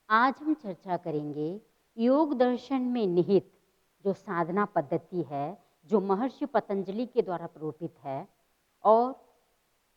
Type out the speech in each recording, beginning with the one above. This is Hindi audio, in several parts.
आज हम चर्चा करेंगे योग दर्शन में निहित जो साधना पद्धति है, जो महर्षि पतंजलि के द्वारा प्रोटित है और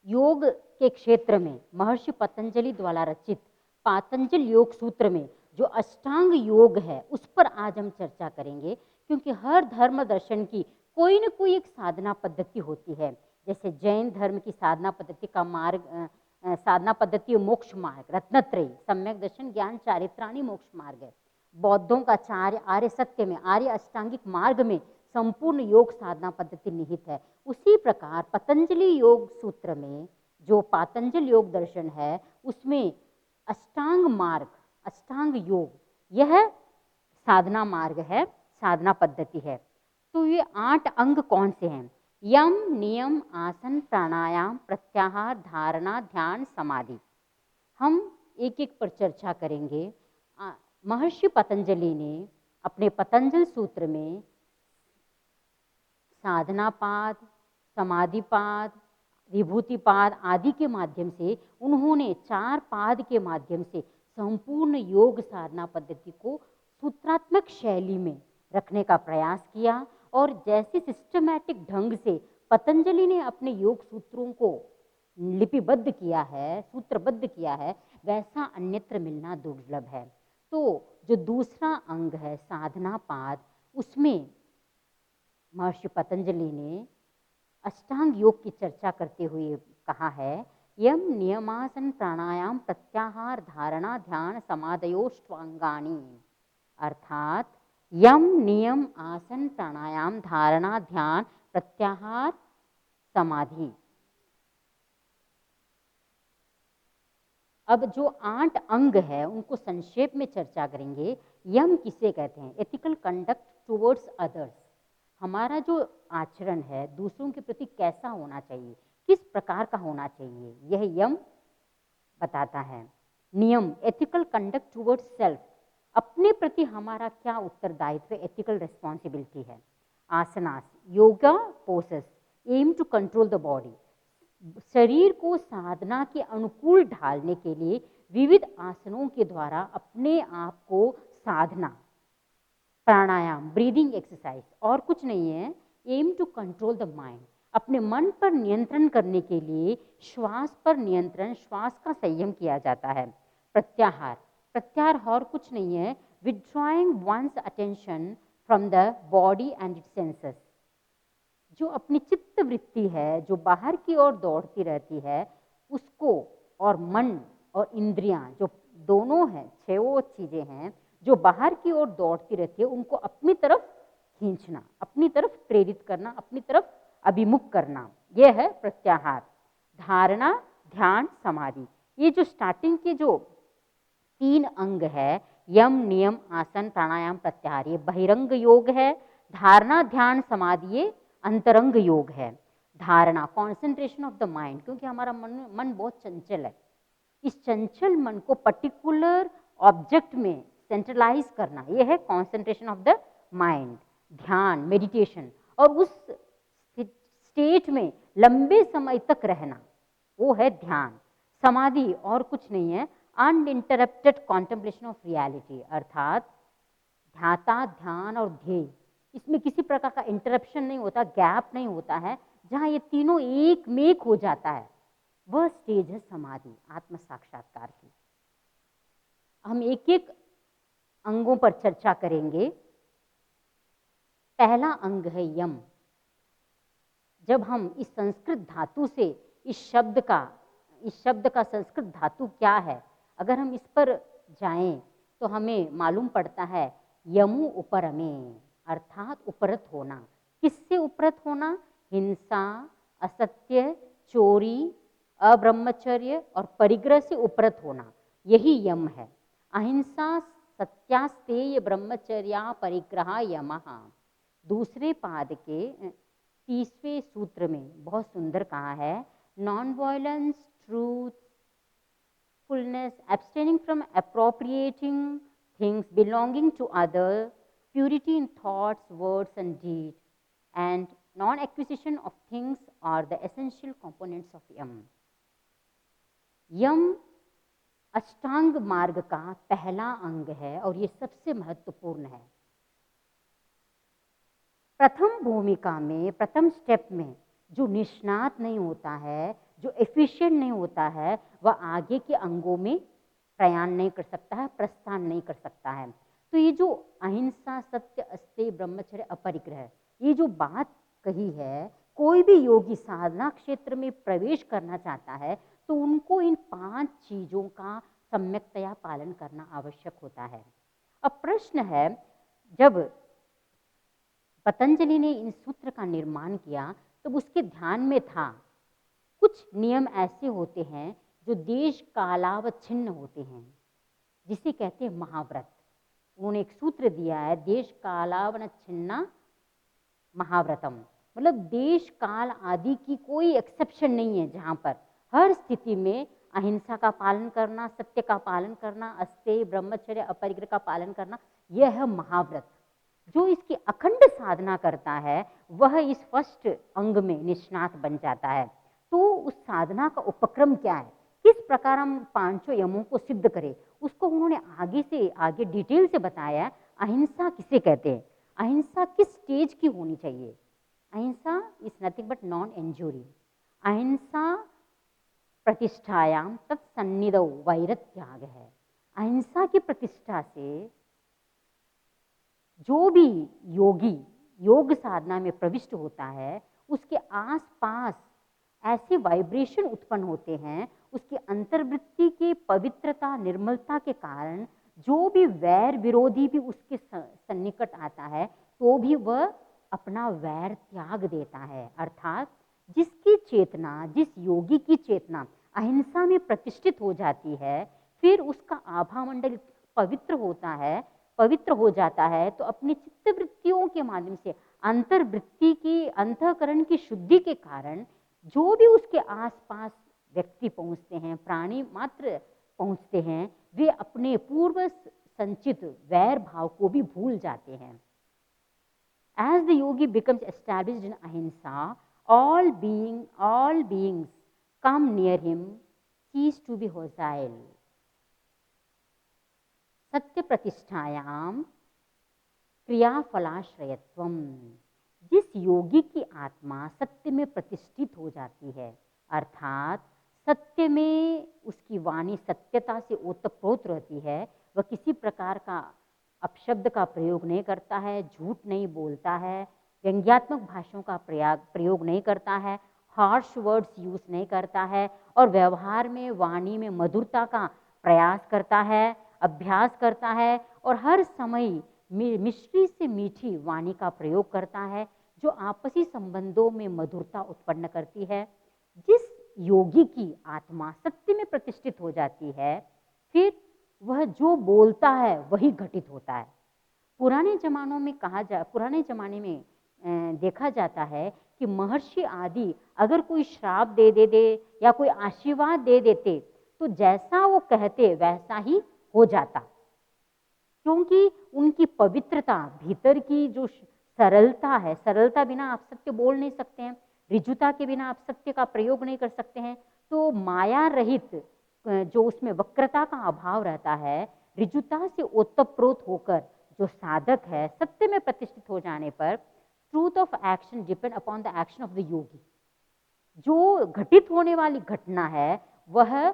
योग के क्षेत्र में महर्षि पतंजलि द्वारा रचित पातंजल योग सूत्र में जो अष्टांग योग है उस पर आज हम चर्चा करेंगे। क्योंकि हर धर्म दर्शन की कोई न कोई एक साधना पद्धति होती है। जैसे जैन धर्म की साधना पद्धति का मार्ग साधना पद्धति मोक्ष मार्ग रत्नत्रयी, सम्यक दर्शन, ज्ञान, चारित्राणी, मोक्ष मार्ग है। बौद्धों का चार्य आर्य सत्य में, आर्य अष्टांगिक मार्ग में संपूर्ण योग साधना पद्धति निहित है। उसी प्रकार पतंजलि योग सूत्र में जो पातंजल योग दर्शन है उसमें अष्टांग मार्ग, अष्टांग योग, यह साधना मार्ग है, साधना पद्धति है। तो ये 8 अंग कौन से हैं? यम, नियम, आसन, प्राणायाम, प्रत्याहार, धारणा, ध्यान, समाधि। हम एक एक पर चर्चा करेंगे। महर्षि पतंजलि ने अपने पतंजल सूत्र में साधनापाद, समाधिपाद, विभूतिपाद आदि के माध्यम से उन्होंने 4 पाद के माध्यम से संपूर्ण योग साधना पद्धति को सूत्रात्मक शैली में रखने का प्रयास किया। और जैसे सिस्टमैटिक ढंग से पतंजलि ने अपने योग सूत्रों को लिपिबद्ध किया है, सूत्रबद्ध किया है, वैसा अन्यत्र मिलना दुर्लभ है। तो जो दूसरा अंग है साधना पाद, उसमें महर्षि पतंजलि ने अष्टांग योग की चर्चा करते हुए कहा है, यम नियमासन प्राणायाम प्रत्याहार धारणा ध्यान समाधयोष्टांगानी। अर्थात यम, नियम, आसन, प्राणायाम, धारणा, ध्यान, प्रत्याहार, समाधि। अब जो 8 अंग है उनको संक्षेप में चर्चा करेंगे। यम किसे कहते हैं? Ethical conduct towards others. हमारा जो आचरण है दूसरों के प्रति कैसा होना चाहिए, किस प्रकार का होना चाहिए, यह यम बताता है। नियम, एथिकल कंडक्ट टुवर्ड्स सेल्फ, अपने प्रति हमारा क्या उत्तरदायित्व, एथिकल रिस्पॉन्सिबिलिटी है। Asanas, yoga poses aim to control the body, शरीर को साधना के अनुकूल ढालने के लिए विविध आसनों के द्वारा अपने आप को साधना। प्राणायाम, ब्रीदिंग एक्सरसाइज, और कुछ नहीं है। Aim to control the mind, अपने मन पर नियंत्रण करने के लिए श्वास पर नियंत्रण, श्वास का संयम किया जाता है। प्रत्याहार, प्रत्याहार और कुछ नहीं है, withdrawing one's attention from the body and its senses. जो अपनी चित्त वृत्ति है जो बाहर की ओर दौड़ती रहती है उसको, और मन और इंद्रियां जो दोनों हैं, 6 चीजें हैं जो बाहर की ओर दौड़ती रहती है, उनको अपनी तरफ खींचना, अपनी तरफ प्रेरित करना, अपनी तरफ अभिमुख करना, यह है प्रत्याहार। धारणा, ध्यान, समाधि, ये जो स्टार्टिंग के जो 3 अंग है, यम, नियम, आसन, प्राणायाम, प्रत्याहार, ये बहिरंग योग है। धारणा, ध्यान, समाधि ये अंतरंग योग है। धारणा, कॉन्सेंट्रेशन ऑफ द माइंड, क्योंकि हमारा मन बहुत चंचल है। इस चंचल मन को पर्टिकुलर ऑब्जेक्ट में सेंट्रलाइज करना, यह है कॉन्सेंट्रेशन ऑफ द माइंड। ध्यान, मेडिटेशन, और उस स्टेट में लंबे समय तक रहना, वो है ध्यान। समाधि और कुछ नहीं है, अनइंटरप्टेड कॉन्टेम्पलेशन ऑफ रियलिटी, अर्थात ध्याता, ध्यान और ध्येय, इसमें किसी प्रकार का इंटरप्शन नहीं होता, गैप नहीं होता है, जहां ये तीनों एक मेक हो जाता है, वह स्टेज है समाधि, आत्म साक्षात्कार की। हम एक एक अंगों पर चर्चा करेंगे। पहला अंग है यम। जब हम इस संस्कृत धातु से इस शब्द का संस्कृत धातु क्या है, अगर हम इस पर जाएं तो हमें मालूम पड़ता है यमु उपरमे, अर्थात उपरत होना। किससे उपरत होना? हिंसा, असत्य, चोरी, अब्रह्मचर्य और परिग्रह से उपरत होना, यही यम है। अहिंसा, सत्यास्तेय, ब्रह्मचर्या, परिग्रह, यमः। दूसरे पाद के 30वें सूत्र में बहुत सुंदर कहा है, non violence, truth, fullness, abstaining from appropriating things belonging to others, purity in thoughts, words and deeds, and non-acquisition of things are the essential components of yam. यम अष्टांग मार्ग का पहला अंग है और ये सबसे महत्वपूर्ण है। प्रथम भूमिका में, प्रथम स्टेप में जो निष्णात नहीं होता है, जो एफिशिएंट नहीं होता है, वह आगे के अंगों में प्रयाण नहीं कर सकता है, प्रस्थान नहीं कर सकता है। तो ये जो अहिंसा, सत्य, अस्तेय, ब्रह्मचर्य, अपरिग्रह, ये जो बात कही है, कोई भी योगी साधना क्षेत्र में प्रवेश करना चाहता है तो उनको इन 5 चीजों का सम्यक्तया पालन करना आवश्यक होता है। अब प्रश्न है, जब पतंजलि ने इन सूत्र का निर्माण किया तब उसके ध्यान में था कुछ नियम ऐसे होते हैं जो देश कालावच्छिन्न होते हैं, जिसे कहते हैं महाव्रत। उन्होंने एक सूत्र दिया है, देश कालावच्छिन्ना महाव्रतम, मतलब देश काल आदि की कोई एक्सेप्शन नहीं है, जहाँ पर हर स्थिति में अहिंसा का पालन करना, सत्य का पालन करना, अस्तेय, ब्रह्मचर्य, अपरिग्रह का पालन करना, यह है महाव्रत। जो इसकी अखंड साधना करता है वह इस फर्स्ट अंग में निष्णात बन जाता है। तो उस साधना का उपक्रम क्या है, किस प्रकार हम 5 यमों को सिद्ध करें, उसको उन्होंने आगे से आगे डिटेल से बताया। अहिंसा किसे कहते हैं, अहिंसा किस स्टेज की होनी चाहिए। अहिंसा is nothing but non injury. अहिंसा प्रतिष्ठायाम तत्सन्निधौ वैरत्याग है। अहिंसा की प्रतिष्ठा से जो भी योगी योग साधना में प्रविष्ट होता है, उसके आसपास ऐसे वाइब्रेशन उत्पन्न होते हैं, उसकी अंतर्वृत्ति की पवित्रता, निर्मलता के कारण जो भी वैर विरोधी भी उसके सन्निकट आता है तो भी वह अपना वैर त्याग देता है। अर्थात जिसकी चेतना, जिस योगी की चेतना अहिंसा में प्रतिष्ठित हो जाती है, फिर उसका आभा मंडल पवित्र होता है, पवित्र हो जाता है, तो अपनी चित्तवृत्तियों के माध्यम से अंतर्वृत्ति की, अंतःकरण की शुद्धि के कारण जो भी उसके आसपास व्यक्ति पहुंचते हैं, प्राणी मात्र पहुंचते हैं, वे अपने पूर्व संचित वैर भाव को भी भूल जाते हैं। As the yogi becomes established in ahimsa, all beings come near him, cease to be hostile. सत्य प्रतिष्ठायाम क्रियाफलाश्रयत्वम। जिस योगी की आत्मा सत्य में प्रतिष्ठित हो जाती है, अर्थात सत्य में उसकी वाणी सत्यता से ओतप्रोत रहती है, वह किसी प्रकार का अपशब्द का प्रयोग नहीं करता है, झूठ नहीं बोलता है, व्यंग्यात्मक भाषाओं का प्रयोग नहीं करता है, हार्श वर्ड्स यूज नहीं करता है, और व्यवहार में वाणी में मधुरता का प्रयास करता है, अभ्यास करता है, और हर समय मिश्री से मीठी वाणी का प्रयोग करता है जो आपसी संबंधों में मधुरता उत्पन्न करती है। जिस योगी की आत्मा सत्य में प्रतिष्ठित हो जाती है, फिर वह जो बोलता है वही घटित होता है। पुराने जमाने में देखा जाता है कि महर्षि आदि अगर कोई श्राप दे या कोई आशीर्वाद दे देते तो जैसा वो कहते वैसा ही हो जाता, क्योंकि उनकी पवित्रता, भीतर की जो सरलता है, सरलता बिना आप सत्य बोल नहीं सकते हैं, ऋजुता के बिना आप सत्य का प्रयोग नहीं कर सकते हैं। तो माया रहित जो उसमें वक्रता का अभाव रहता है, ऋजुता से ओतप्रोत होकर जो साधक है सत्य में प्रतिष्ठित हो जाने पर, truth of action depend upon the action of the yogi. जो घटित होने वाली घटना है वह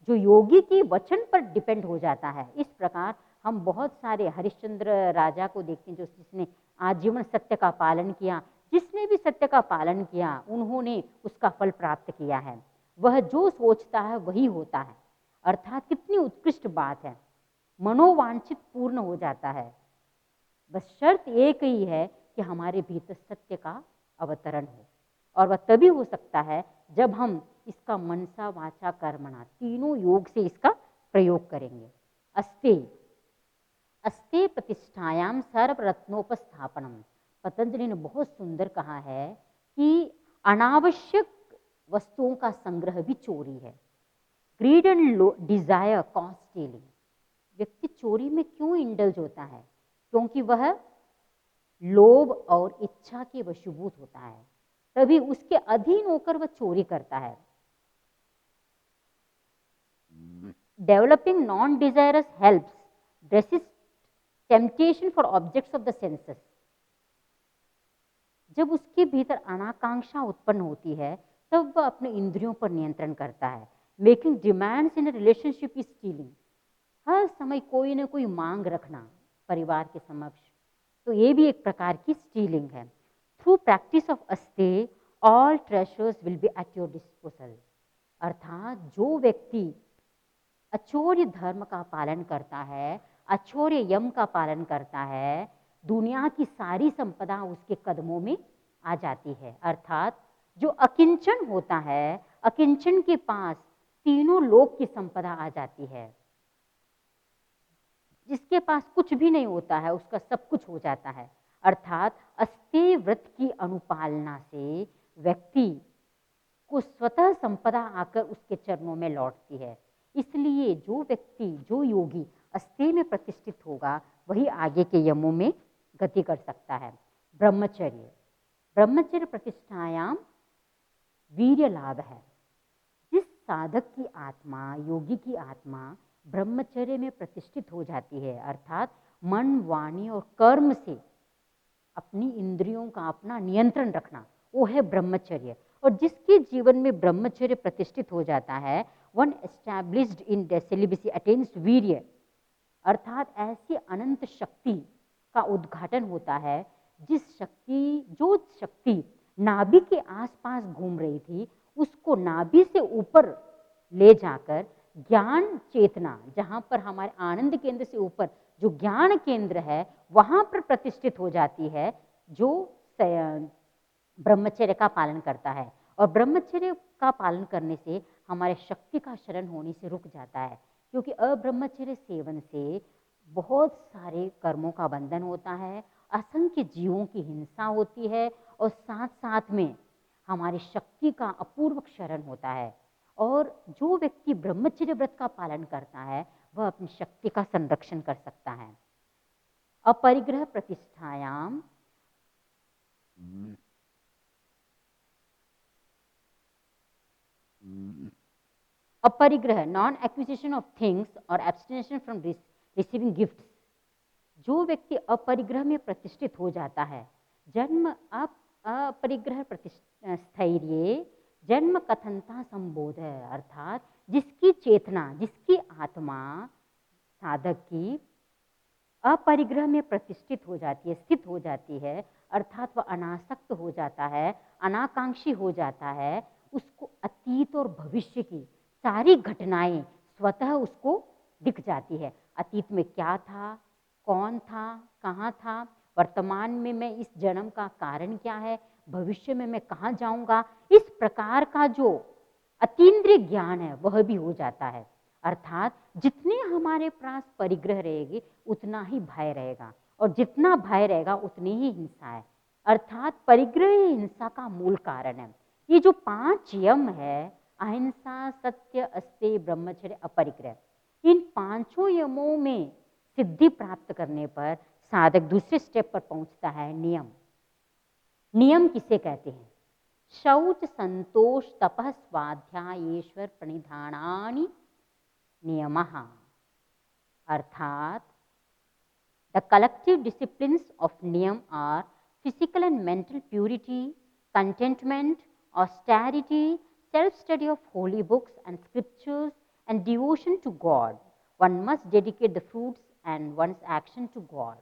जो योगी की वचन पर डिपेंड हो जाता है। इस प्रकार हम बहुत सारे हरिश्चंद्र राजा को देखते हैं जो जिसने आजीवन सत्य का पालन किया, जिसने भी सत्य का पालन किया उन्होंने उसका फल प्राप्त किया है। वह जो सोचता है वही होता है, अर्थात कितनी उत्कृष्ट बात है, मनोवांछित पूर्ण हो जाता है। बस शर्त एक ही है कि हमारे भीतर सत्य का अवतरण हो, और वह तभी हो सकता है जब हम इसका मनसा वाचा कर्मणा तीनों योग से इसका प्रयोग करेंगे। अस्तेय, अस्तेय प्रतिष्ठायाम सर्वरत्नोपस्थापनम। पतंजलि ने बहुत सुंदर कहा है कि अनावश्यक वस्तुओं का संग्रह भी चोरी है। Grid and desire cause stealing. व्यक्ति चोरी में क्यों इंडल्ज होता है? क्योंकि वह लोभ और इच्छा के वशीभूत होता है, तभी उसके अधीन होकर वह चोरी करता है। Developing non desirous helps resist temptation for objects of the senses. जब उसके भीतर अनाकांक्षा उत्पन्न होती है तब वह अपने इंद्रियों पर नियंत्रण करता है। Making demands in relationship is stealing. हर समय कोई ना कोई मांग रखना परिवार के समक्ष, तो ये भी एक प्रकार की स्टीलिंग है। थ्रू प्रैक्टिस ऑफ अस्ते all treasures will be at your disposal. अर्थात जो व्यक्ति अचौर्य धर्म का पालन करता है, अचौर्य यम का पालन करता है, दुनिया की सारी संपदा उसके कदमों में आ जाती है। अर्थात जो अकिंचन होता है, अकिंचन के पास तीनों लोक की संपदा आ जाती है। जिसके पास कुछ भी नहीं होता है उसका सब कुछ हो जाता है। अर्थात अस्तेय व्रत की अनुपालना से व्यक्ति को स्वतः संपदा आकर उसके चरणों में लौटती है। इसलिए जो व्यक्ति, जो योगी अस्तेय में प्रतिष्ठित होगा वही आगे के यमों में गति कर सकता है। ब्रह्मचर्य, ब्रह्मचर्य प्रतिष्ठायाम वीर्य लाभ है। जिस साधक की आत्मा, योगी की आत्मा ब्रह्मचर्य में प्रतिष्ठित हो जाती है, अर्थात मन, वाणी और कर्म से अपनी इंद्रियों का अपना नियंत्रण रखना, वो है ब्रह्मचर्य। और जिसके जीवन में ब्रह्मचर्य प्रतिष्ठित हो जाता है, one established in celibacy attains वीर्य, अर्थात ऐसी अनंत शक्ति का उद्घाटन होता है। जो शक्ति नाभि के आसपास घूम रही थी उसको नाभि से ऊपर ले जाकर ज्ञान चेतना, जहाँ पर हमारे आनंद केंद्र से ऊपर जो ज्ञान केंद्र है वहाँ पर प्रतिष्ठित हो जाती है, जो ब्रह्मचर्य का पालन करता है। और ब्रह्मचर्य का पालन करने से हमारे शक्ति का शरण होने से रुक जाता है, क्योंकि अब्रह्मचर्य सेवन से बहुत सारे कर्मों का बंधन होता है, असंख्य जीवों की हिंसा होती है और साथ साथ में हमारी शक्ति का अपूर्व क्षरण होता है। और जो व्यक्ति ब्रह्मचर्य व्रत का पालन करता है वह अपनी शक्ति का संरक्षण कर सकता है। अपरिग्रह प्रतिष्ठायाम अपरिग्रह, नॉन एक्विजिशन ऑफ थिंग्स और एब्स्टिनेशन फ्रॉम रिसीविंग गिफ्ट्स। जो व्यक्ति अपरिग्रह में प्रतिष्ठित हो जाता है, जन्म अपरिग्रह स्थैर्य जन्म कथनता संबोध है, अर्थात जिसकी चेतना, जिसकी आत्मा साधक की अपरिग्रह में प्रतिष्ठित हो जाती है, स्थित हो जाती है, अर्थात वह अनासक्त हो जाता है, अनाकांक्षी हो जाता है, उसको अतीत और भविष्य की सारी घटनाएं स्वतः उसको दिख जाती है। अतीत में क्या था, कौन था, कहाँ था, वर्तमान में मैं इस जन्म का कारण क्या है, भविष्य में मैं कहाँ जाऊंगा, इस प्रकार का जो अतीन्द्रिय ज्ञान है वह भी हो जाता है। अर्थात जितने हमारे पास परिग्रह रहेगी उतना ही भय रहेगा, और जितना भय रहेगा उतनी ही हिंसा है। अर्थात परिग्रह ही हिंसा का मूल कारण है। ये जो 5 यम है, अहिंसा, सत्य, अस्तेय, ब्रह्मचर्य, अपरिग्रह, इन 5 यमों में सिद्धि प्राप्त करने पर साधक दूसरे स्टेप पर पहुंचता है, नियम। नियम किसे कहते हैं? शौच, संतोष, तपः, स्वाध्यायेश्वर प्रणिधानानि नियमः, अर्थात the collective disciplines of niyama are physical and mental purity, contentment, austerity, self-study of holy books and scriptures, and devotion to God. One must dedicate the fruits and one's action to God.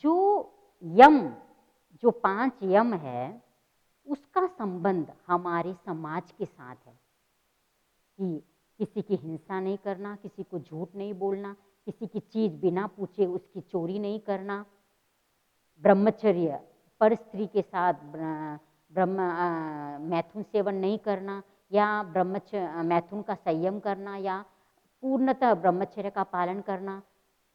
जो यम, जो 5 यम है उसका संबंध हमारे समाज के साथ है कि किसी की हिंसा नहीं करना, किसी को झूठ नहीं बोलना, किसी की चीज बिना पूछे उसकी चोरी नहीं करना, ब्रह्मचर्य, पर स्त्री के साथ मैथुन सेवन नहीं करना, या मैथुन का संयम करना, या पूर्णतः ब्रह्मचर्य का पालन करना,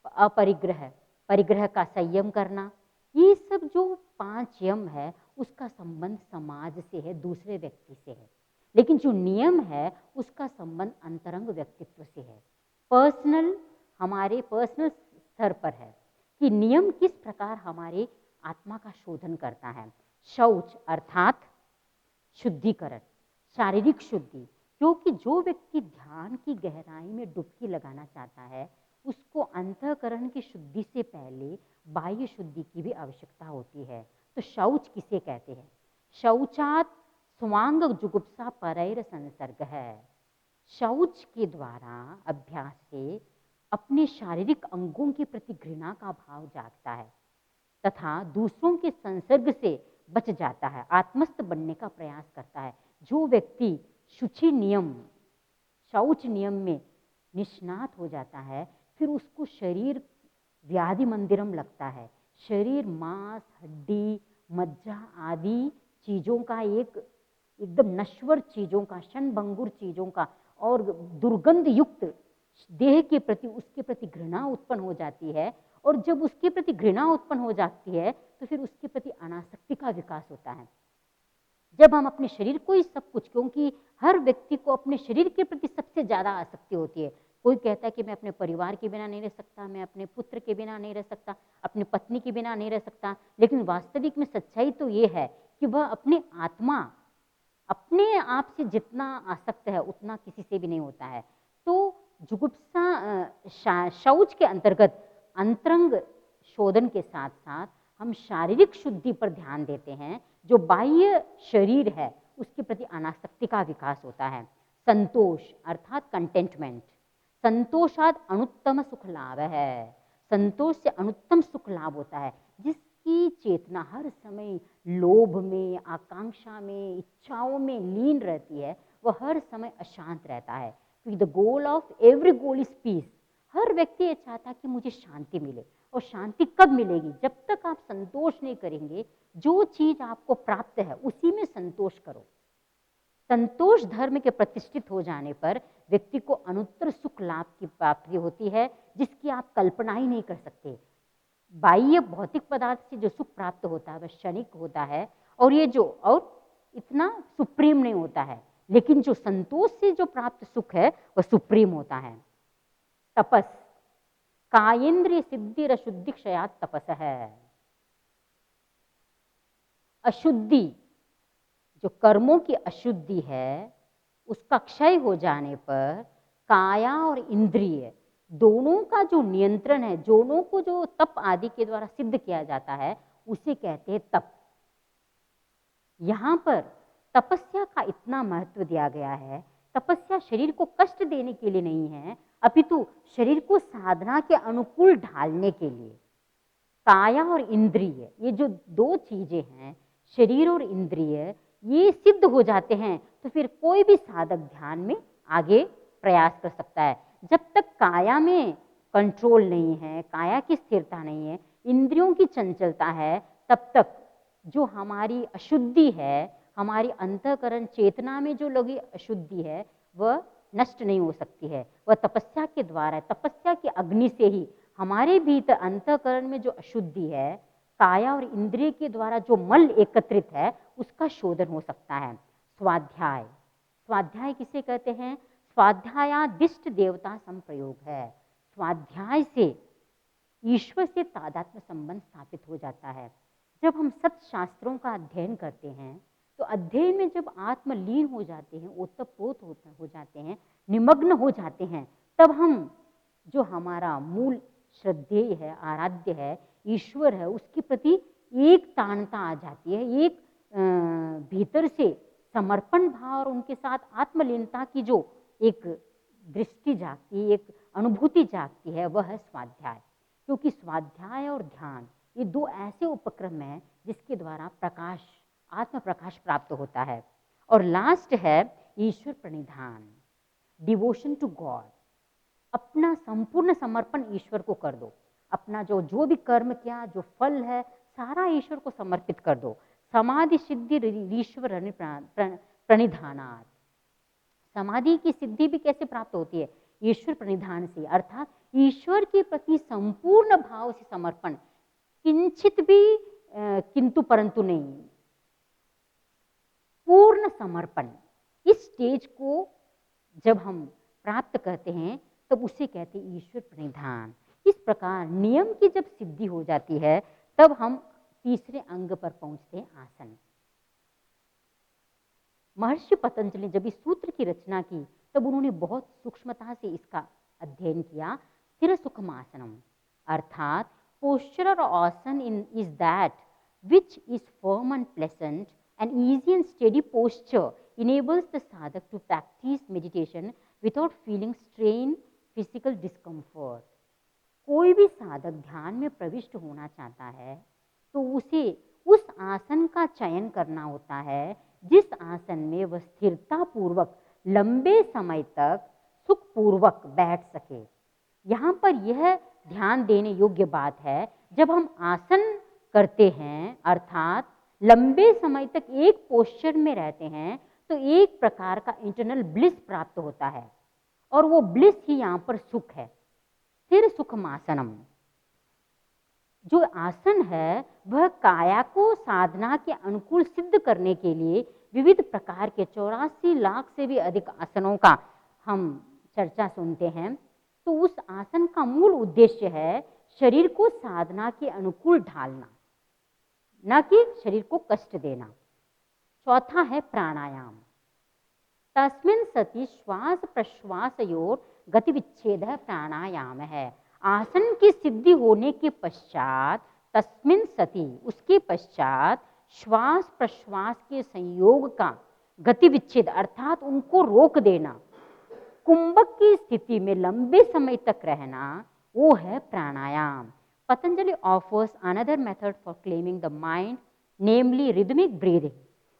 अपरिग्रह, परिग्रह का संयम करना, ये सब जो 5 यम है उसका संबंध समाज से है, दूसरे व्यक्ति से है। लेकिन जो नियम है उसका संबंध अंतरंग व्यक्तित्व से है, पर्सनल, हमारे पर्सनल स्तर पर है कि नियम किस प्रकार हमारे आत्मा का शोधन करता है। शौच अर्थात शुद्धिकरण, शारीरिक शुद्धि, क्योंकि जो व्यक्ति ध्यान की गहराई में डुबकी लगाना चाहता है, उसको अंतःकरण की शुद्धि से पहले बाह्य शुद्धि की भी आवश्यकता होती है। तो शौच किसे कहते हैं? शौचात स्वांग जुगुप्सा परैर संसर्ग है। शौच के द्वारा, अभ्यास से अपने शारीरिक अंगों के प्रति घृणा का भाव जागता है तथा दूसरों के संसर्ग से बच जाता है, आत्मस्थ बनने का प्रयास करता है। जो व्यक्ति शुचि नियम, शौच नियम में निष्णात हो जाता है, फिर उसको शरीर व्याधि मंदिरम लगता है। शरीर मांस, हड्डी, मज्जा आदि चीज़ों का एकदम नश्वर चीज़ों का, क्षणभंगुर चीज़ों का और दुर्गंध युक्त देह के प्रति, उसके प्रति घृणा उत्पन्न हो जाती है। और जब उसके प्रति घृणा उत्पन्न हो जाती है तो फिर उसके प्रति अनासक्ति का विकास होता है। जब हम अपने शरीर को ही सब कुछ, क्योंकि हर व्यक्ति को अपने शरीर के प्रति सबसे ज़्यादा आसक्ति होती है। कोई कहता है कि मैं अपने परिवार के बिना नहीं रह सकता, मैं अपने पुत्र के बिना नहीं रह सकता, अपनी पत्नी के बिना नहीं रह सकता, लेकिन वास्तविक में सच्चाई तो ये है कि वह अपनी आत्मा, अपने आप से जितना आसक्त है उतना किसी से भी नहीं होता है। तो जुगुप्सा शौच के अंतर्गत अंतरंग शोधन के साथ साथ हम शारीरिक शुद्धि पर ध्यान देते हैं। जो बाह्य शरीर है उसके प्रति अनासक्ति का विकास होता है। संतोष अर्थात कंटेंटमेंट, संतोषात अनुत्तम सुख लाभ है। संतोष से अनुत्तम सुख लाभ होता है। जिसकी चेतना हर समय लोभ में, आकांक्षा में, इच्छाओं में लीन रहती है, वह हर समय अशांत रहता है। The goal of every goal is peace. हर व्यक्ति ये चाहता है कि मुझे शांति मिले। और शांति कब मिलेगी? जब तक आप संतोष नहीं करेंगे। जो चीज आपको प्राप्त है उसी में संतोष करो। संतोष धर्म के प्रतिष्ठित हो जाने पर व्यक्ति को अनुत्तर सुख लाभ की प्राप्ति होती है, जिसकी आप कल्पना ही नहीं कर सकते। बाह्य भौतिक पदार्थ से जो सुख प्राप्त होता है वह क्षणिक होता है, और ये जो और इतना सुप्रीम नहीं होता है। लेकिन जो संतोष से जो प्राप्त सुख है वह सुप्रीम होता है। तपस कायेंद्रिय सिद्धि अशुद्धि क्षयात तपस है। अशुद्धि, जो कर्मों की अशुद्धि है, उसका क्षय हो जाने पर काया और इंद्रिय दोनों का जो नियंत्रण है, दोनों को जो तप आदि के द्वारा सिद्ध किया जाता है, उसे कहते हैं तप। यहां पर तपस्या का इतना महत्व दिया गया है। तपस्या शरीर को कष्ट देने के लिए नहीं है, अपितु शरीर को साधना के अनुकूल ढालने के लिए। काया और इंद्रिय, ये जो दो चीजें हैं, शरीर और इंद्रिय, ये सिद्ध हो जाते हैं तो फिर कोई भी साधक ध्यान में आगे प्रयास कर सकता है। जब तक काया में कंट्रोल नहीं है, काया की स्थिरता नहीं है, इंद्रियों की चंचलता है, तब तक जो हमारी अशुद्धि है, हमारी अंतःकरण चेतना में जो लगी अशुद्धि है, वह नष्ट नहीं हो सकती है। वह तपस्या के द्वारा, तपस्या की अग्नि से ही हमारे भीतर अंतःकरण में जो अशुद्धि है, काया और इंद्रिय के द्वारा जो मल एकत्रित है, उसका शोधन हो सकता है। स्वाध्याय, स्वाध्याय किसे कहते हैं? स्वाध्यायादिष्ट देवता संप्रयोग है। स्वाध्याय से ईश्वर से तादात्म्य संबंध स्थापित हो जाता है। जब हम सत शास्त्रों का अध्ययन करते हैं तो अध्ययन में जब आत्मलीन हो जाते हैं, ओतप्रोत हो जाते हैं, निमग्न हो जाते हैं, तब हम जो हमारा मूल श्रद्धेय है, आराध्य है, ईश्वर है, उसके प्रति एक तानता आ जाती है। एक भीतर से समर्पण भाव और उनके साथ आत्मलीनता की जो एक दृष्टि जागती, एक अनुभूति जागती है, वह है स्वाध्याय। क्योंकि स्वाध्याय और ध्यान ये दो ऐसे उपक्रम हैं जिसके द्वारा प्रकाश, आत्म प्रकाश प्राप्त होता है। और लास्ट है ईश्वर प्रणिधान, डिवोशन टू गॉड। अपना संपूर्ण समर्पण ईश्वर को कर दो। अपना जो भी कर्म किया, जो फल है, सारा ईश्वर को समर्पित कर दो। समाधि सिद्धि ईश्वर प्रणिधानात्। समाधि की सिद्धि भी कैसे प्राप्त होती है? ईश्वर प्रणिधान से, अर्थात ईश्वर के प्रति संपूर्ण भाव से समर्पण, किंचित भी किंतु परंतु नहीं, पूर्ण समर्पण। इस स्टेज को जब हम प्राप्त करते हैं तब उसे कहते हैं ईश्वर प्रणिधान। इस प्रकार नियम की जब सिद्धि हो जाती है तब हम तीसरे अंग पर पहुंचते हैं, आसन। महर्षि पतंजलि ने जब इस सूत्र की रचना की तब उन्होंने बहुत सूक्ष्मता से इसका अध्ययन किया। स्थिर सुखमासनम अर्थात पोस्चर और आसन is that which is firm and pleasant, an easy and steady posture enables the sadhak to practice meditation without feeling strain, physical discomfort. कोई भी साधक ध्यान में प्रविष्ट होना चाहता है तो उसे उस आसन का चयन करना होता है जिस आसन में वह स्थिरता पूर्वक लंबे समय तक सुखपूर्वक बैठ सके। यहाँ पर यह ध्यान देने योग्य बात है, जब हम आसन करते हैं अर्थात लंबे समय तक एक पोस्चर में रहते हैं तो एक प्रकार का इंटरनल ब्लिस प्राप्त होता है और वो ब्लिस ही यहाँ पर सुख है। स्थिर सुखमासनम जो आसन है वह काया को साधना के अनुकूल सिद्ध करने के लिए विविध प्रकार के 84 लाख से भी अधिक आसनों का हम चर्चा सुनते हैं। तो उस आसन का मूल उद्देश्य है शरीर को साधना के अनुकूल ढालना, न कि शरीर को कष्ट देना। चौथा है प्राणायाम। तस्मिन् सति श्वास प्रश्वासयोर गतिविच्छेद प्राणायाम है। आसन की सिद्धि होने के पश्चात तस्मिन् सति उसके पश्चात श्वास प्रश्वास के संयोग का गतिविच्छेद अर्थात उनको रोक देना, कुंभक की स्थिति में लंबे समय तक रहना, वो है प्राणायाम। Patanjali offers another method for claiming the mind, namely rhythmic breathing.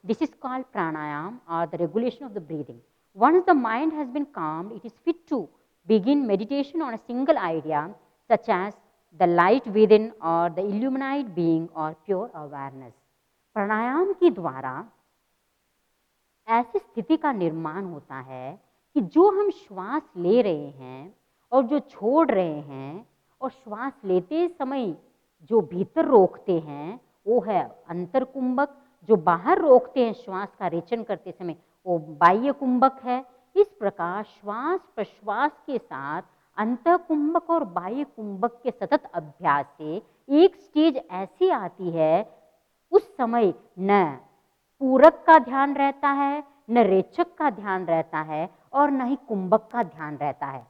This is called pranayam or the regulation of the breathing. Once the mind has been calmed, it is fit to begin meditation on a single idea such as the light within or the illuminate being or pure awareness. प्राणायाम के द्वारा ऐसी स्थिति का निर्माण होता है कि जो हम श्वास ले रहे हैं और जो छोड़ रहे हैं और श्वास लेते समय जो भीतर रोकते हैं वो है अंतर कुंभक, जो बाहर रोकते हैं श्वास का रेचन करते समय वो बाह्य कुंभक है। इस प्रकार श्वास प्रश्वास के साथ अंतर कुंभक और बाह्य कुंभक के सतत अभ्यास से एक स्टेज ऐसी आती है उस समय न पूरक का ध्यान रहता है, न रेचक का ध्यान रहता है और न ही कुंभक का ध्यान रहता है।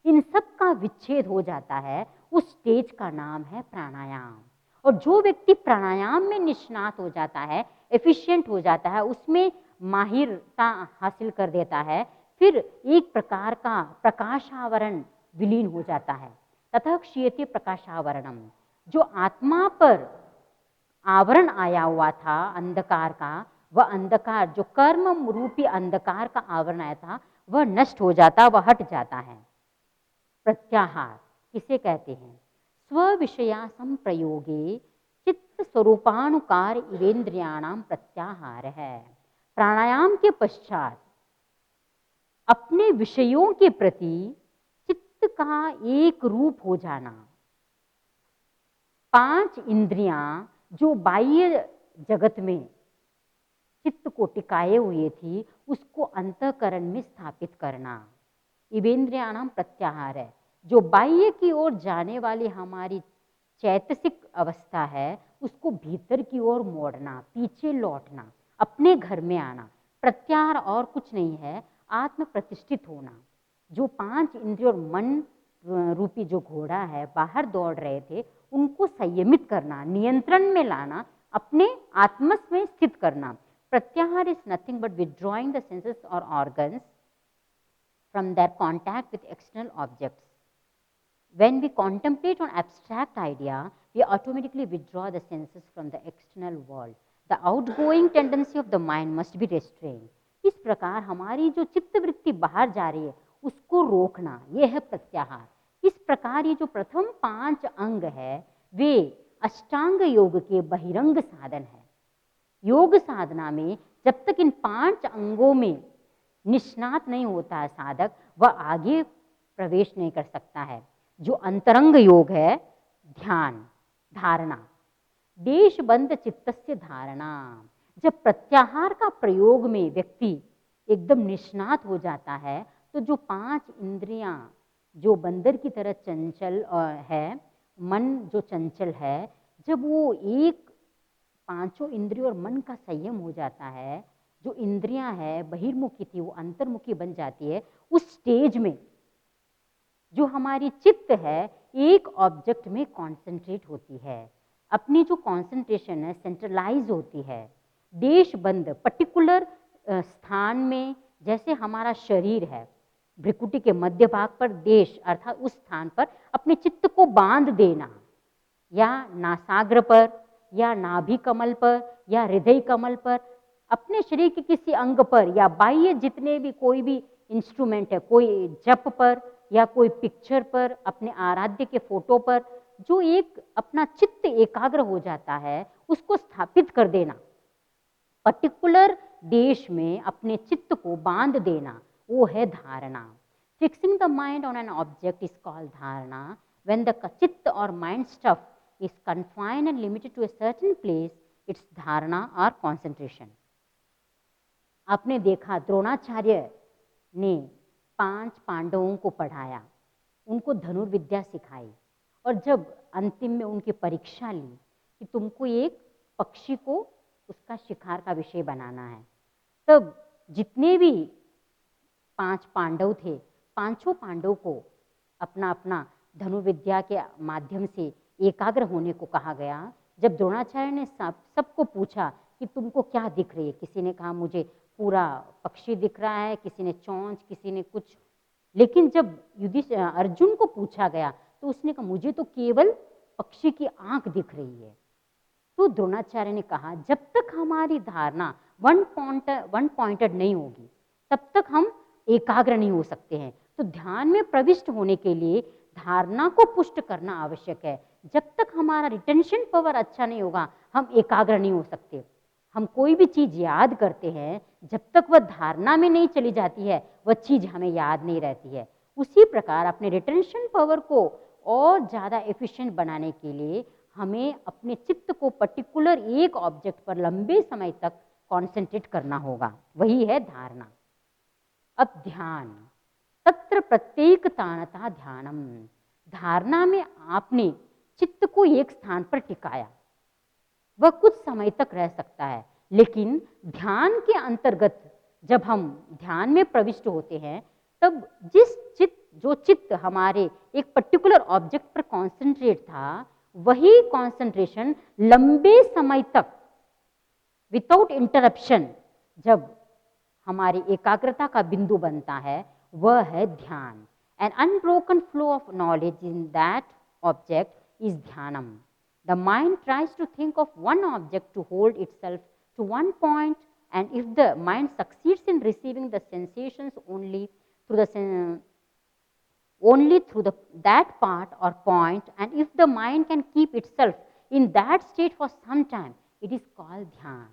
इन सब का विच्छेद हो जाता है। उस स्टेज का नाम है प्राणायाम। और जो व्यक्ति प्राणायाम में निष्णात हो जाता है, एफिशिएंट हो जाता है, उसमें माहिरता हासिल कर देता है, फिर एक प्रकार का प्रकाशावरण विलीन हो जाता है। ततः क्षीयते प्रकाशावरणम, जो आत्मा पर आवरण आया हुआ था अंधकार का, वह अंधकार जो कर्म रूपी अंधकार का आवरण आया था वह नष्ट हो जाता, वह हट जाता है। प्रत्याहार किसे कहते हैं? स्व विषया संप्रयोगे चित्त स्वरूपानुकार इवेंद्रियाणाम प्रत्याहार है। प्राणायाम के पश्चात अपने विषयों के प्रति चित्त का एक रूप हो जाना। 5 इंद्रियां जो बाह्य जगत में चित्त को टिकाए हुए थी उसको अंतःकरण में स्थापित करना इवेंद्रियाणाम प्रत्याहार है। जो बाह्य की ओर जाने वाली हमारी चैतसिक अवस्था है उसको भीतर की ओर मोड़ना, पीछे लौटना, अपने घर में आना। प्रत्याहार और कुछ नहीं है, आत्म प्रतिष्ठित होना। जो 5 इंद्रिय और मन रूपी जो घोड़ा है बाहर दौड़ रहे थे उनको संयमित करना, नियंत्रण में लाना, अपने आत्मस में स्थित करना। प्रत्याहार is nothing but withdrawing the senses और organs from their contact with external objects. When we contemplate on abstract idea, we automatically withdraw the senses from the external world. The outgoing tendency of the mind must be restrained. इस प्रकार हमारी जो चित्तवृत्ति बाहर जा रही है उसको रोकना, यह है प्रत्याहार। इस प्रकार ये जो प्रथम 5 अंग है वे अष्टांग योग के बहिरंग साधन है। योग साधना में जब तक इन 5 अंगों में निष्णात नहीं होता है साधक, वह आगे प्रवेश नहीं कर सकता है। जो अंतरंग योग है, ध्यान, धारणा, देशबंध चित्तस्य धारणा। जब प्रत्याहार का प्रयोग में व्यक्ति एकदम निष्णात हो जाता है तो जो 5 इंद्रियां जो बंदर की तरह चंचल है, मन जो चंचल है, जब वो एक 5 इंद्रियों और मन का संयम हो जाता है जो इंद्रियां है बहिर्मुखी थी वो अंतर्मुखी बन जाती है। उस स्टेज में जो हमारी चित्त है एक ऑब्जेक्ट में कॉन्सेंट्रेट होती है, अपनी जो कॉन्सेंट्रेशन है सेंट्रलाइज होती है, देशबंद पर्टिकुलर स्थान में। जैसे हमारा शरीर है, भ्रिकुटी के मध्य भाग पर देश अर्थात उस स्थान पर अपने चित्त को बांध देना, या नासाग्र पर या नाभि कमल पर या हृदय कमल पर, अपने शरीर के किसी अंग पर या बाह्य जितने भी कोई भी इंस्ट्रूमेंट है, कोई जप पर या कोई पिक्चर पर, अपने आराध्य के फोटो पर, जो एक अपना चित्त एकाग्र हो जाता है उसको स्थापित कर देना, पर्टिकुलर देश में अपने चित्त को बांध देना, वो है धारणा। Fixing the mind on an object is called dharana. When the chitta और mind stuff is confined and limited to a certain place, it's dharana और कॉन्सेंट्रेशन। आपने देखा द्रोणाचार्य ने 5 पांडवों को पढ़ाया, उनको धनुर्विद्या सिखाई, और जब अंतिम में उनकी परीक्षा ली कि तुमको एक पक्षी को उसका शिकार का विषय बनाना है, तब जितने भी 5 पांडव थे, पांचों पांडव को अपना अपना धनुर्विद्या के माध्यम से एकाग्र होने को कहा गया। जब द्रोणाचार्य ने सबको पूछा कि तुमको क्या दिख रही है, किसी ने कहा मुझे पूरा पक्षी दिख रहा है, किसी ने चोंच, किसी ने कुछ, लेकिन जब अर्जुन को पूछा गया तो उसने कहा मुझे तो केवल पक्षी की आंख दिख रही है। तो द्रोणाचार्य ने कहा जब तक हमारी धारणा वन पॉइंटेड नहीं होगी तब तक हम एकाग्र नहीं हो सकते हैं। तो ध्यान में प्रविष्ट होने के लिए धारणा को पुष्ट करना आवश्यक है। जब तक हमारा रिटेंशन पावर अच्छा नहीं होगा हम एकाग्र नहीं हो सकते। हम कोई भी चीज याद करते हैं, जब तक वह धारणा में नहीं चली जाती है वह चीज हमें याद नहीं रहती है। उसी प्रकार अपने रिटेंशन पावर को और ज़्यादा एफिशिएंट बनाने के लिए हमें अपने चित्त को पर्टिकुलर एक ऑब्जेक्ट पर लंबे समय तक कॉन्सेंट्रेट करना होगा, वही है धारणा। अब ध्यान, तत्र प्रत्येक तानता ध्यानम। धारणा में आपने चित्त को एक स्थान पर टिकाया, वह कुछ समय तक रह सकता है, लेकिन ध्यान के अंतर्गत जब हम ध्यान में प्रविष्ट होते हैं तब जो चित्त हमारे एक पर्टिकुलर ऑब्जेक्ट पर कॉन्सेंट्रेट था, वही कॉन्सेंट्रेशन लंबे समय तक विदाउट इंटरप्शन जब हमारी एकाग्रता का बिंदु बनता है, वह है ध्यान। An unbroken flow of knowledge in that object is dhyanam. The mind tries to think of one object to hold itself to one point, and if the mind succeeds in receiving the sensations only through that part or point, and if the mind can keep itself in that state for some time, it is called ध्यान।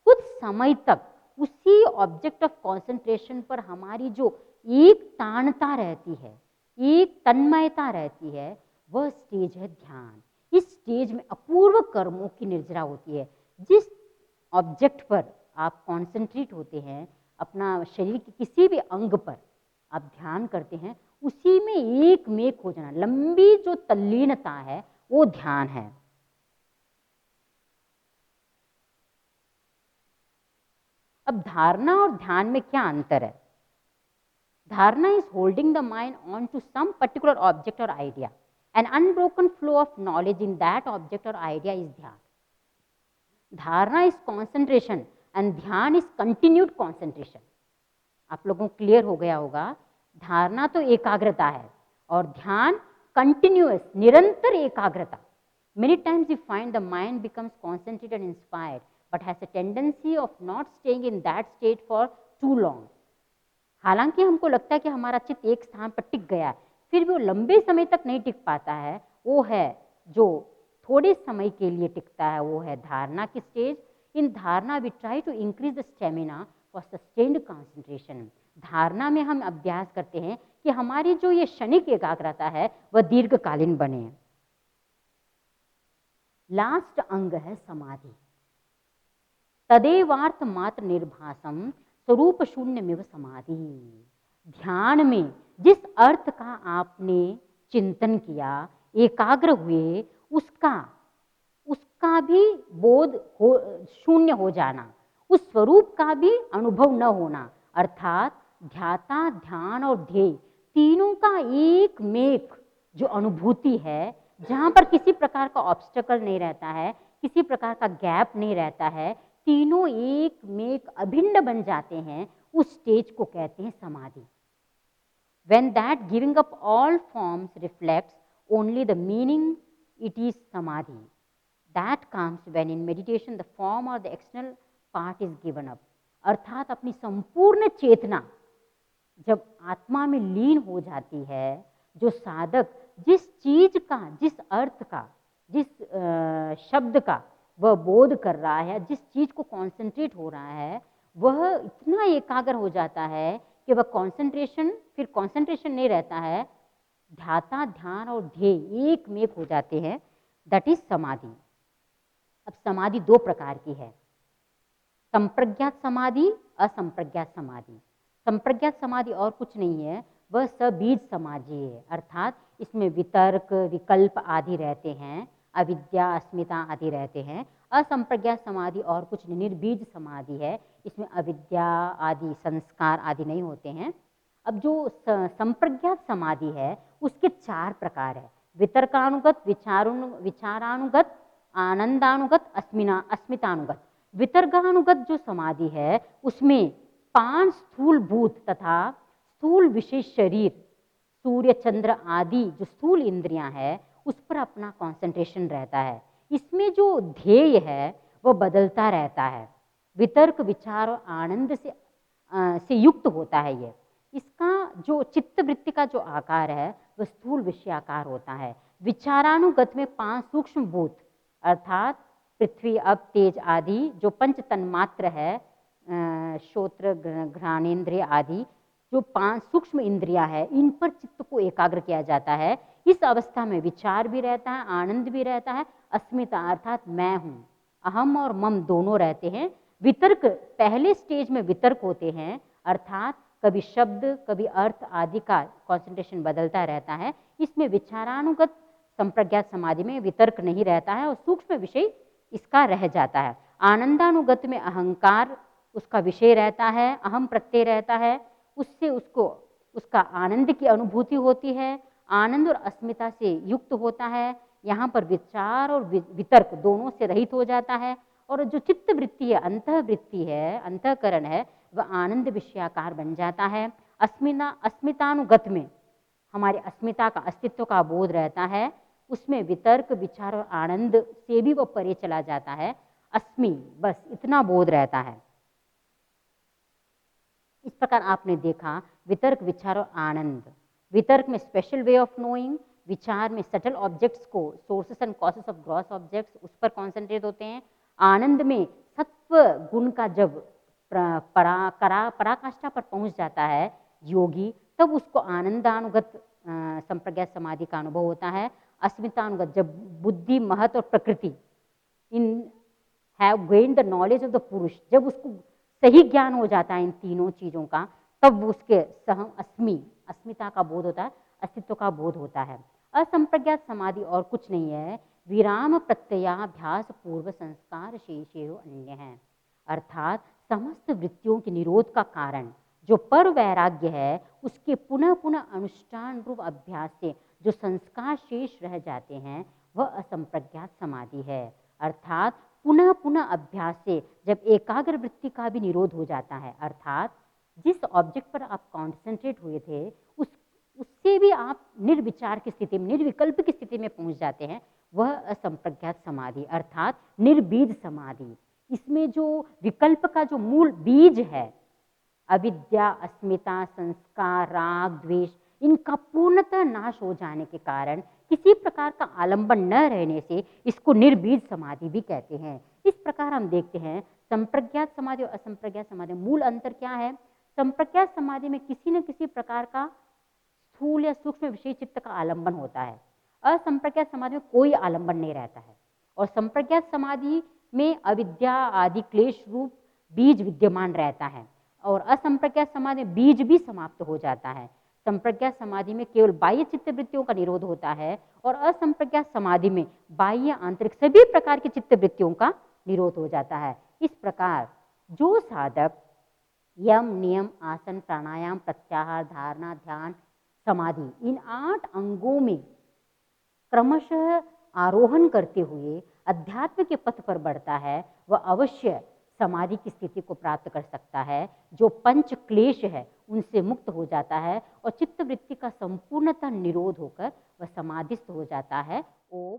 कुछ समय तक उसी ऑब्जेक्ट ऑफ कॉन्सेंट्रेशन पर हमारी जो एक तानता रहती है, एक तन्मयता रहती है, वह स्टेज है ध्यान। इस स्टेज में अपूर्व कर्मों की निर्जरा होती है। जिस ऑब्जेक्ट पर आप कॉन्सेंट्रेट होते हैं, अपना शरीर के किसी भी अंग पर आप ध्यान करते हैं, उसी में एक मेक हो जाना, लंबी जो तल्लीनता है वो ध्यान है। अब धारणा और ध्यान में क्या अंतर है? Dharana is holding the mind on to some particular object और idea. An unbroken flow of knowledge in that object or idea is dhyan. Dharana is concentration and dhyan is continued concentration. आप लोगों को क्लियर हो गया होगा, धारणा तो एकाग्रता है और ध्यान कंटिन्यूअस, निरंतर एकाग्रता। Many times we find the mind becomes concentrated and inspired, but has a tendency of not staying in that state for too long. हालांकि हमको लगता है कि हमारा चित्त एक स्थान पर टिक गया, फिर भी वो लंबे समय तक नहीं टिक पाता है। वो है जो थोड़े समय के लिए टिकता है, वो है धारणा की stage. In dharana we try to increase the stamina for sustained concentration. धारणा में हम अभ्यास करते हैं कि हमारी जो ये क्षणिक एकाग्रता है वह दीर्घकालीन बने। लास्ट अंग है समाधि। तदेवार्थ मात्र निर्भासम स्वरूप शून्यमेव समाधि। ध्यान में जिस अर्थ का आपने चिंतन किया, एकाग्र हुए, उसका भी बोध हो, शून्य हो जाना, उस स्वरूप का भी अनुभव न होना, अर्थात ध्याता, ध्यान और ध्येय तीनों का एक मेक जो अनुभूति है, जहाँ पर किसी प्रकार का ऑब्स्टेकल नहीं रहता है, किसी प्रकार का गैप नहीं रहता है, तीनों एक मेक अभिन्न बन जाते हैं, उस स्टेज को कहते हैं समाधि। When that giving up all forms reflects only the meaning, it is samadhi. That comes when in meditation the form or the external part is given up. अर्थात अपनी संपूर्ण चेतना जब आत्मा में लीन हो जाती है, जो साधक जिस चीज का, जिस अर्थ का, जिस शब्द का वह बोध कर रहा है, जिस चीज को कॉन्सेंट्रेट हो रहा है, वह इतना एकाग्र हो जाता है कि वह कॉन्सेंट्रेशन, फिर कॉन्सेंट्रेशन नहीं रहता है, ध्याता, ध्यान और ध्येय एक मेक हो जाते हैं, दैट इज समाधि। अब समाधि दो प्रकार की है, संप्रज्ञात समाधि, असंप्रज्ञात समाधि। संप्रज्ञात समाधि और कुछ नहीं है, वह सबीज समाधि है, अर्थात इसमें वितर्क, विकल्प आदि रहते हैं, अविद्या, अस्मिता आदि रहते हैं। असंप्रज्ञात समाधि और कुछ नहीं, निर्बीज समाधि है, इसमें अविद्या आदि, संस्कार आदि नहीं होते हैं। अब जो संप्रज्ञात समाधि है उसके चार प्रकार है, वितर्कानुगत, विचारानुगत, आनंदानुगत, अस्मितानुगत। वितर्कानुगत जो समाधि है उसमें 5 स्थूल भूत तथा स्थूल विशेष शरीर, सूर्य, चंद्र आदि जो स्थूल इंद्रियां हैं उस पर अपना कंसंट्रेशन रहता है। इसमें जो ध्येय है वह बदलता रहता है, वितर्क, विचार और आनंद से युक्त होता है ये। इसका जो चित्त वृत्ति का जो आकार है वह स्थूल विषयाकार होता है। विचारानुगत में 5 सूक्ष्म भूत अर्थात पृथ्वी, अप, तेज आदि जो पंच तन्मात्र है, श्रोत्र, घ्राणेन्द्रिय आदि जो 5 सूक्ष्म इंद्रियां है, इन पर चित्त को एकाग्र किया जाता है। इस अवस्था में विचार भी रहता है, आनंद भी रहता है, अस्मिता अर्थात मैं हूँ, अहम और मम दोनों रहते हैं। वितर्क, पहले स्टेज में वितर्क होते हैं, अर्थात कभी शब्द, कभी अर्थ आदि का कंसंट्रेशन बदलता रहता है। इसमें विचारानुगत संप्रज्ञात समाधि में वितर्क नहीं रहता है और सूक्ष्म विषय इसका रह जाता है। आनंदानुगत में अहंकार उसका विषय रहता है, अहम प्रत्यय रहता है, उससे उसका आनंद की अनुभूति होती है, आनंद और अस्मिता से युक्त होता है। यहाँ पर विचार और वितर्क दोनों से रहित हो जाता है और जो चित्त वृत्ति है, अंतःवृत्ति है, अंतःकरण है, वह आनंद विषयाकार बन जाता है। अस्मितानुगत में हमारे अस्मिता का, अस्तित्व का बोध रहता है, उसमें वितर्क, विचार और आनंद से भी वह परे चला जाता है, अस्मि, बस इतना बोध रहता है। इस प्रकार आपने देखा वितर्क, विचार और आनंद। वितर्क में स्पेशल वे ऑफ नोइंग, विचार में सटल ऑब्जेक्ट्स को, sources and causes of gross objects, उस पर कॉन्सेंट्रेट होते हैं। आनंद में सत्व गुण का जब पराकाष्ठा पर पहुंच जाता है योगी, तब उसको आनंदानुगत संप्रज्ञात समाधि का अनुभव होता है। अस्मितानुगत, जब बुद्धि, महत और प्रकृति in have gained the knowledge of the पुरुष, जब उसको सही ज्ञान हो जाता है इन तीनों चीज़ों का, तब उसके सहम अस्मिता का बोध होता है, अस्तित्व का बोध होता है। असंप्रज्ञात समाधि और कुछ नहीं है, विराम प्रत्ययाभ्यास पूर्व संस्कार शेषेव अन्य है, अर्थात समस्त वृत्तियों के निरोध का कारण जो पर वैराग्य है, उसके पुनः पुनः अनुष्ठान रूप अभ्यास से जो संस्कार शेष रह जाते हैं वह असंप्रज्ञात समाधि है। अर्थात पुनः पुनः अभ्यास से जब एकाग्र वृत्ति का भी निरोध हो जाता है, अर्थात जिस ऑब्जेक्ट पर आप कॉन्सेंट्रेट हुए थे उससे भी आप निर्विचार की स्थिति में, निर्विकल्प की स्थिति में पहुंच जाते हैं, वह असंप्रज्ञात समाधि अर्थात निर्बीज समाधि। इसमें जो विकल्प का जो मूल बीज है, अविद्या, अस्मिता, संस्कार, राग, द्वेष, इनका पूर्णतः नाश हो जाने के कारण, किसी प्रकार का आलंबन न रहने से इसको निर्बीज समाधि भी कहते हैं। इस प्रकार हम देखते हैं संप्रज्ञात समाधि और असंप्रज्ञात समाधि मूल अंतर क्या है। संप्रज्ञात समाधि में किसी न किसी प्रकार का स्थूल या सूक्ष्म विषय चित्त का आलंबन होता है, असंप्रज्ञात समाधि में कोई आलंबन नहीं रहता है, और संप्रज्ञात समाधि में अविद्या आदि क्लेश रूप बीज विद्यमान रहता है, और असंप्रज्ञात समाधि में बीज भी समाप्त हो जाता है। संप्रज्ञात समाधि में केवल बाह्य चित्त वृत्तियों का निरोध होता है और असंप्रज्ञात समाधि में बाह्य, आंतरिक सभी प्रकार की चित्त वृत्तियों का निरोध हो जाता है। इस प्रकार जो साधक यम, नियम, आसन, प्राणायाम, प्रत्याहार, धारणा, ध्यान, समाधि इन 8 अंगों में क्रमशः आरोहण करते हुए अध्यात्म के पथ पर बढ़ता है, वह अवश्य समाधि की स्थिति को प्राप्त कर सकता है। जो पंच क्लेश है उनसे मुक्त हो जाता है और चित्त वृत्ति का संपूर्णतः निरोध होकर वह समाधिस्थ हो जाता है। ओम